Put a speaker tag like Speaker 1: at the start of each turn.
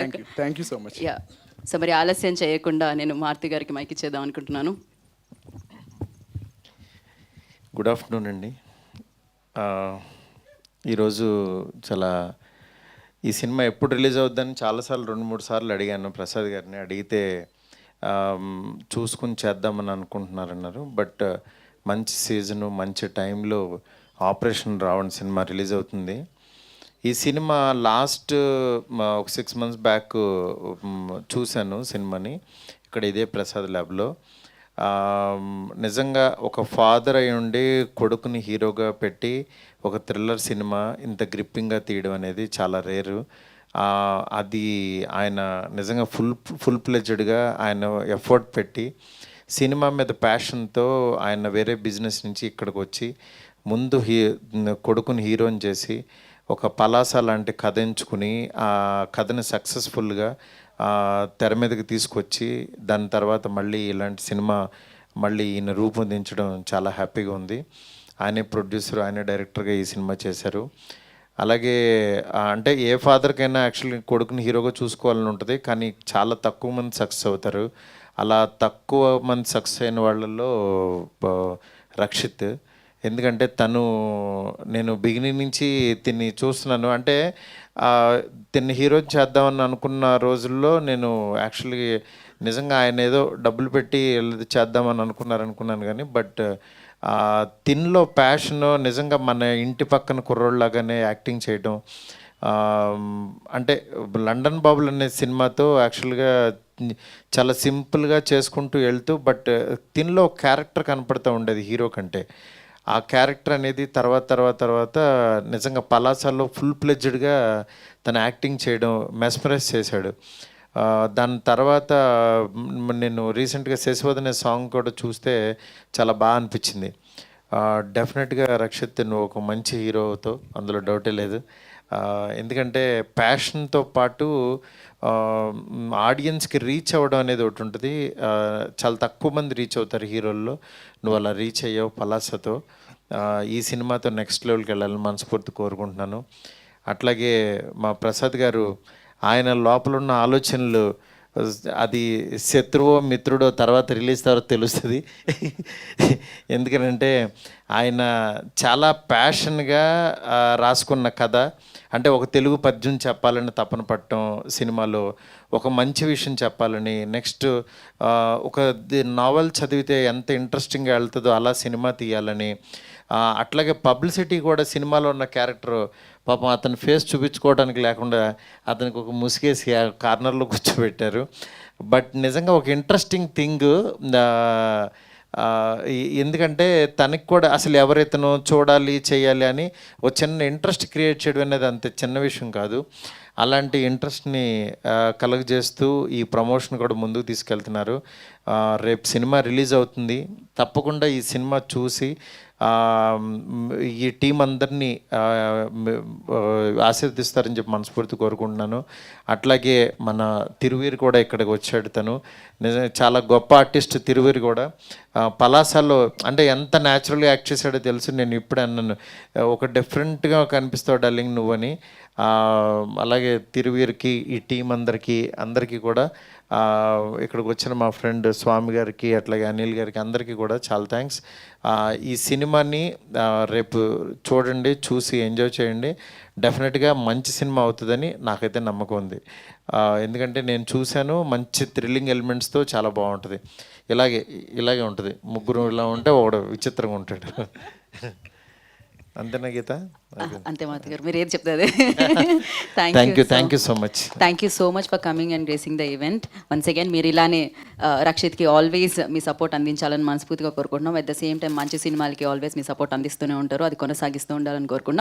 Speaker 1: Thank you so much.
Speaker 2: Yeah, so మరి ఆలస్యం చేయకుండా నేను మారుతి గారికి మైక్ ఇచ్చేద్దాం అనుకుంటున్నాను.
Speaker 3: గుడ్ ఆఫ్టర్నూన్ అండి. ఈరోజు చాలా ఈ సినిమా ఎప్పుడు రిలీజ్ అవుద్దని చాలాసార్లు 2-3 సార్లు అడిగాను ప్రసాద్ గారిని. అడిగితే చూసుకుని చేద్దామని అనుకుంటున్నారన్నారు. బట్ మంచి సీజను మంచి టైంలో ఆపరేషన్ రావణ్ సినిమా రిలీజ్ అవుతుంది. ఈ సినిమా లాస్ట్ ఒక 6 months బ్యాక్ చూశాను సినిమాని ఇక్కడ ఇదే ప్రసాద్ ల్యాబ్లో. నిజంగా ఒక ఫాదర్ అయి ఉండి కొడుకుని హీరోగా పెట్టి ఒక థ్రిల్లర్ సినిమా ఇంత గ్రిప్పింగ్గా తీయడం అనేది చాలా రేరు. అది ఆయన నిజంగా ఫుల్ ప్లెడ్జ్డ్గా ఆయన ఎఫర్ట్ పెట్టి సినిమా మీద ప్యాషన్తో ఆయన వేరే బిజినెస్ నుంచి ఇక్కడికి వచ్చి ముందు కొడుకుని హీరోని చేసి ఒక పలాస లాంటి కథ ఎంచుకుని ఆ కథని సక్సెస్ఫుల్గా తెర మీదకి తీసుకొచ్చి దాని తర్వాత మళ్ళీ ఇలాంటి సినిమా మళ్ళీ ఈయన రూపొందించడం చాలా హ్యాపీగా ఉంది. ఆయనే ప్రొడ్యూసర్, ఆయనే డైరెక్టర్గా ఈ సినిమా చేశారు. అలాగే అంటే ఏ ఫాదర్కైనా యాక్చువల్లీ కొడుకుని హీరోగా చూసుకోవాలని ఉంటుంది, కానీ చాలా తక్కువ మంది సక్సెస్ అవుతారు. అలా తక్కువ మంది సక్సెస్ అయిన వాళ్ళల్లో రక్షిత్. ఎందుకంటే నేను బిగినింగ్ నుంచి తిని చూస్తున్నాను. అంటే తిన్ని హీరో చేద్దామని అనుకున్న రోజుల్లో నేను యాక్చువల్లీ నిజంగా ఆయన ఏదో డబ్బులు పెట్టి చేద్దామని అనుకున్నాను కానీ బట్ తిన్లో ప్యాషన్ నిజంగా మన ఇంటి పక్కన కుర్రోళ్ళలాగానే యాక్టింగ్ చేయడం. అంటే లండన్ బాబులు అనే సినిమాతో యాక్చువల్గా చాలా సింపుల్గా చేసుకుంటూ వెళ్తూ బట్ తిన్లో క్యారెక్టర్ కనపడుతూ ఉండేది హీరో కంటే. ఆ క్యారెక్టర్ అనేది తర్వాత నిజంగా పలాసాలో ఫుల్ ప్లెడ్జ్డ్గా తను యాక్టింగ్ చేయడం మెస్మరైజ్ చేశాడు. దాని తర్వాత నేను రీసెంట్గా శశివదనే సాంగ్ కూడా చూస్తే చాలా బాగా అనిపించింది. డెఫినెట్గా రక్షిత్ నువ్వు ఒక మంచి హీరోతో, అందులో డౌటే లేదు. ఎందుకంటే ప్యాషన్తో పాటు ఆడియన్స్కి రీచ్ అవ్వడం అనేది ఒకటి ఉంటుంది. చాలా తక్కువ మంది రీచ్ అవుతారు హీరోల్లో. నువ్వు అలా రీచ్ అయ్యావు పలాసతో. ఈ సినిమాతో నెక్స్ట్ లెవెల్కి వెళ్ళాలని మనస్ఫూర్తి కోరుకుంటున్నాను. అట్లాగే మా ప్రసాద్ గారు ఆయన లోపల ఉన్న ఆలోచనలు అది శత్రువో మిత్రుడో తర్వాత రిలీజ్ తర్వాత తెలుస్తుంది. ఎందుకంటే ఆయన చాలా ప్యాషన్గా రాసుకున్న కథ. అంటే ఒక తెలుగు పద్యం చెప్పాలని తపన పడటం సినిమాలో, ఒక మంచి విషయం చెప్పాలని, నెక్స్ట్ ఒక నావెల్ చదివితే ఎంత ఇంట్రెస్టింగ్గా వెళ్తుందో అలా సినిమా తీయాలని, అట్లాగే పబ్లిసిటీ కూడా సినిమాలో ఉన్న క్యారెక్టర్ పాపం అతని ఫేస్ చూపించుకోవడానికి లేకుండా అతనికి ఒక ముసుగేసి కార్నర్లో కూర్చోబెట్టారు. బట్ నిజంగా ఒక ఇంట్రెస్టింగ్ థింగ్. ఎందుకంటే తనకి కూడా అసలు ఎవరైతేనో చూడాలి చేయాలి అని ఒక చిన్న ఇంట్రెస్ట్ క్రియేట్ చేయడం అనేది అంత చిన్న విషయం కాదు. అలాంటి ఇంట్రెస్ట్ని కలుగజేస్తూ ఈ ప్రమోషన్ కూడా ముందుకు తీసుకెళ్తున్నారు. రేపు సినిమా రిలీజ్ అవుతుంది. తప్పకుండా ఈ సినిమా చూసి ఈ టీం అందరినీ ఆశీర్దిస్తారని చెప్పి మనస్ఫూర్తి కోరుకుంటున్నాను. అట్లాగే మన తిరువీరు కూడా ఇక్కడికి వచ్చాడు. తను నిజంగా చాలా గొప్ప ఆర్టిస్ట్. తిరువీరు కూడా పలాసాలో అంటే ఎంత న్యాచురల్గా యాక్ట్ చేశాడో తెలుసు. నేను ఇప్పుడే అన్నాను, ఒక డిఫరెంట్గా కనిపిస్తావు డార్లింగ్ నువ్వని. అలాగే తిరువీరుకి, ఈ టీం అందరికీ కూడా ఇక్కడికి వచ్చిన మా ఫ్రెండ్ స్వామి గారికి, అట్లాగే అనిల్ గారికి, అందరికీ కూడా చాలా థ్యాంక్స్. ఈ సినిమాని రేపు చూడండి, చూసి ఎంజాయ్ చేయండి. డెఫినెట్గా మంచి సినిమా అవుతుందని నాకైతే నమ్మకం ఉంది. ఎందుకంటే నేను చూశాను, మంచి థ్రిల్లింగ్ ఎలిమెంట్స్తో చాలా బాగుంటుంది. ఇలాగే ఉంటుంది. ముగ్గురు ఇలా ఉంటే ఒకడు విచిత్రంగా ఉంటాడు. అంతేనా గీత?
Speaker 2: అంతే మారుతి గారు, మీరు ఏది చెప్తారు.
Speaker 3: Thank you so much.
Speaker 2: Thank you so much for coming and gracing the event once again. మీరు ఇలానే రక్షిత్కి ఆల్వేస్ మీ సపోర్ట్ అందించాలని మనస్ఫూర్తిగా కోరుకుంటున్నాం. అట్ ద సేమ్ టైం మంచి సినిమాలకి ఆల్వేస్ మీ సపోర్ట్ అందిస్తూనే ఉంటారు, అది కొనసాగిస్తూ ఉండాలని కోరుకుంటున్నాం.